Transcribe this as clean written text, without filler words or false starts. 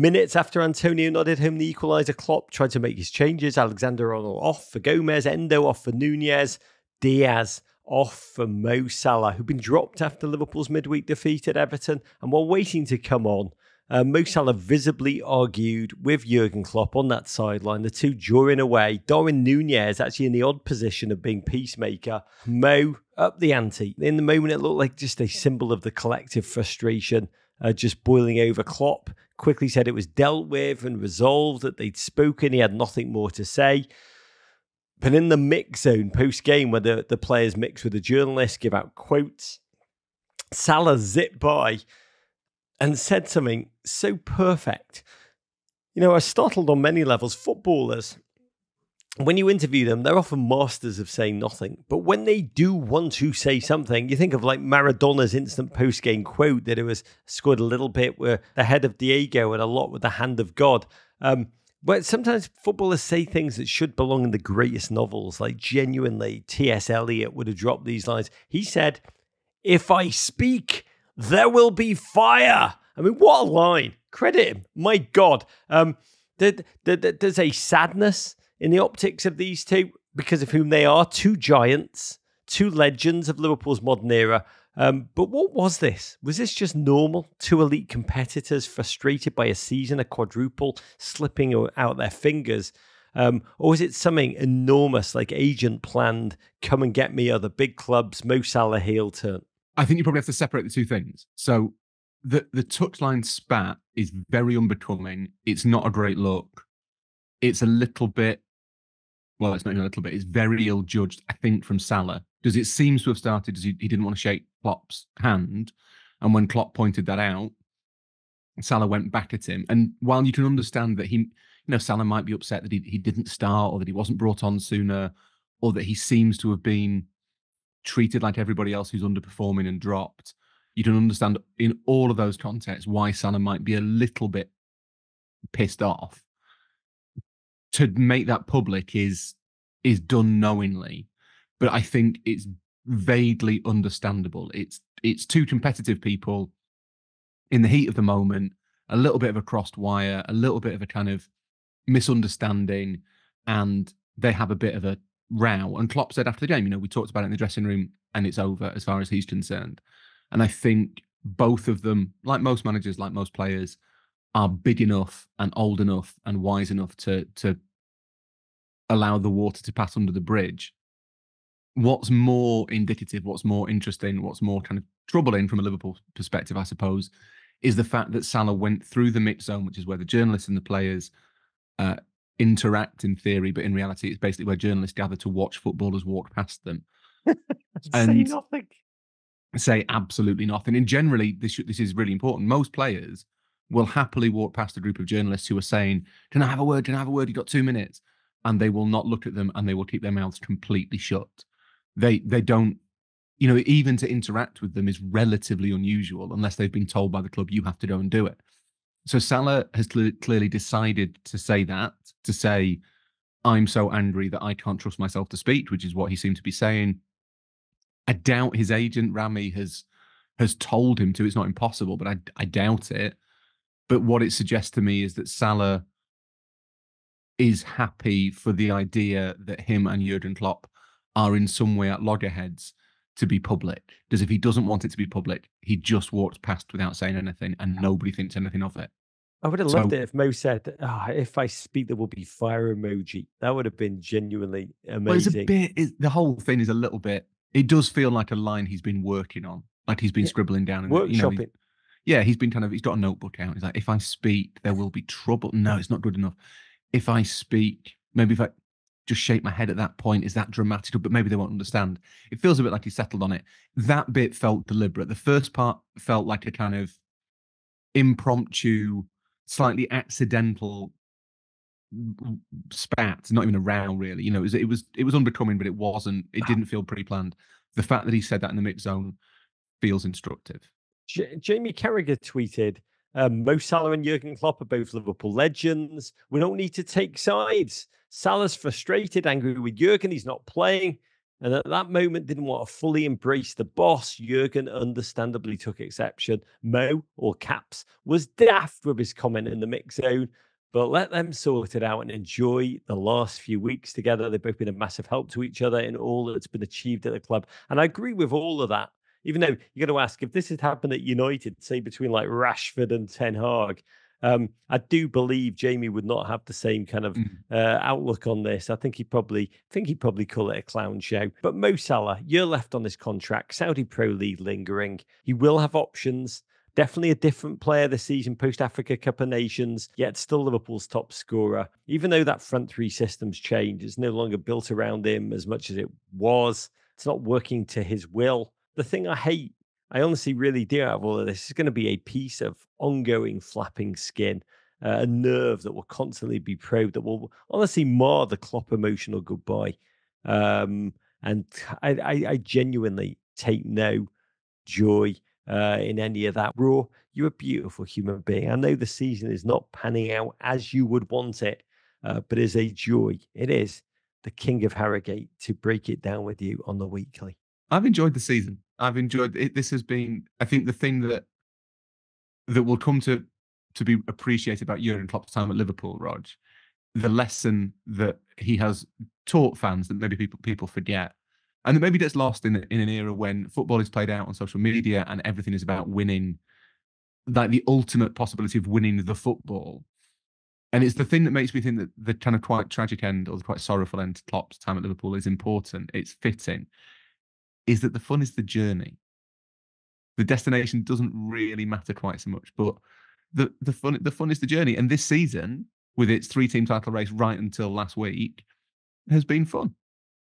Minutes after Antonio nodded home the equaliser, Klopp tried to make his changes. Alexander-Arnold off for Gomez, Endo off for Nunez, Diaz off for Mo Salah, who'd been dropped after Liverpool's midweek defeat at Everton. And while waiting to come on, Mo Salah visibly argued with Jürgen Klopp on that sideline. The two drawing away. Darwin Nunez actually in the odd position of being peacemaker. Mo up the ante. In the moment, it looked like just a symbol of the collective frustration just boiling over. Klopp quickly said it was dealt with and resolved, that they'd spoken. He had nothing more to say. But in the mix zone post-game, where the players mix with the journalists, give out quotes, Salah zipped by and said something so perfect. You know, I was startled on many levels. Footballers, when you interview them, they're often masters of saying nothing. But when they do want to say something, you think of like Maradona's instant post-game quote that it was scored a little bit with the head of Diego and a lot with the hand of God. But sometimes footballers say things that should belong in the greatest novels. Like genuinely, T.S. Eliot would have dropped these lines. He said, "If I speak, there will be fire." I mean, what a line. Credit him. My God. There's a sadness in the optics of these two, because of whom they are, two giants, two legends of Liverpool's modern era. But what was this? Was this just normal? Two elite competitors frustrated by a season, a quadruple, slipping out their fingers? Or was it something enormous, like agent planned, come and get me, other big clubs, Mo Salah heel turn? I think you probably have to separate the two things. So the touchline spat is very unbecoming. It's not a great look. It's a little bit, well, it's not even a little bit, it's very ill-judged, I think, from Salah. Because it seems to have started as he didn't want to shake Klopp's hand. And when Klopp pointed that out, Salah went back at him. And while you can understand that Salah might be upset that he didn't start, or that he wasn't brought on sooner, or that he seems to have been treated like everybody else who's underperforming and dropped, you can understand in all of those contexts why Salah might be a little bit pissed off. To make that public is done knowingly, but I think it's vaguely understandable. It's two competitive people in the heat of the moment, a little bit of a crossed wire, a little bit of a kind of misunderstanding, and they have a bit of a row. And Klopp said after the game, we talked about it in the dressing room, and it's over as far as he's concerned. And I think both of them, like most managers, like most players, are big enough and old enough and wise enough to allow the water to pass under the bridge. What's more indicative, what's more interesting, what's more kind of troubling from a Liverpool perspective, I suppose, is the fact that Salah went through the mix zone, which is where the journalists and the players interact in theory, but in reality, it's basically where journalists gather to watch footballers walk past them. And say nothing. Say absolutely nothing. And generally, this is really important. Most players will happily walk past a group of journalists who are saying, "Can I have a word? Can I have a word? You've got 2 minutes." And they will not look at them, and they will keep their mouths completely shut. They don't, even to interact with them is relatively unusual unless they've been told by the club, you have to go and do it. So Salah has clearly decided to say, I'm so angry that I can't trust myself to speak, which is what he seemed to be saying. I doubt his agent, Rami, has told him to. It's not impossible, but I doubt it. But what it suggests to me is that Salah is happy for the idea that him and Jürgen Klopp are in some way at loggerheads to be public. Because if he doesn't want it to be public, he just walks past without saying anything, and nobody thinks anything of it. I would have loved it if Mo said, "If I speak, there will be fire emoji." That would have been genuinely amazing. Well, it's a bit, the whole thing is a little bit, it does feel like a line he's been working on, like he's been scribbling down. Workshopping. He's been he's got a notebook out. He's like, if I speak, there will be trouble. No, it's not good enough. If I speak, maybe if I just shake my head at that point, is that dramatic? But maybe they won't understand. It feels a bit like he settled on it. That bit felt deliberate. The first part felt like a kind of impromptu, slightly accidental spat, not even a row, really. It was unbecoming, but it didn't feel pre-planned. The fact that he said that in the mix zone feels instructive. Jamie Carragher tweeted, Mo Salah and Jürgen Klopp are both Liverpool legends. We don't need to take sides. Salah's frustrated, angry with Jürgen. He's not playing. And at that moment, didn't want to fully embrace the boss. Jürgen understandably took exception. Mo, or Caps, was daft with his comment in the mix zone, but let them sort it out and enjoy the last few weeks together. They've both been a massive help to each other in all that's been achieved at the club. And I agree with all of that. Even though you're going to ask if this had happened at United, say between like Rashford and Ten Hag, I do believe Jamie would not have the same kind of outlook on this. I think he'd probably call it a clown show. But Mo Salah, you're left on this contract. Saudi Pro League lingering. He will have options. Definitely a different player this season, post-Africa Cup of Nations, yet still Liverpool's top scorer. Even though that front three system's changed, it's no longer built around him as much as it was. It's not working to his will. The thing I honestly really do out of all of this, is going to be a piece of ongoing flapping skin, a nerve that will constantly be probed, that will honestly mar the Klopp emotional goodbye. And I genuinely take no joy in any of that. Raw, you're a beautiful human being. I know the season is not panning out as you would want it, but it's a joy. It is the King of Harrogate to break it down with you on the weekly. I've enjoyed the season. I've enjoyed it. This has been, I think, the thing that will come to be appreciated about Jurgen Klopp's time at Liverpool, Rog. The lesson that he has taught fans that maybe people forget, and that maybe gets lost in an era when football is played out on social media and everything is about winning, like the ultimate possibility of winning the football. And it's the thing that makes me think that the kind of quite tragic end, or the quite sorrowful end to Klopp's time at Liverpool is important. It's fitting. Is that the fun is the journey. The destination doesn't really matter quite so much, but the fun is the journey. And this season, with its 3-team title race right until last week, has been fun.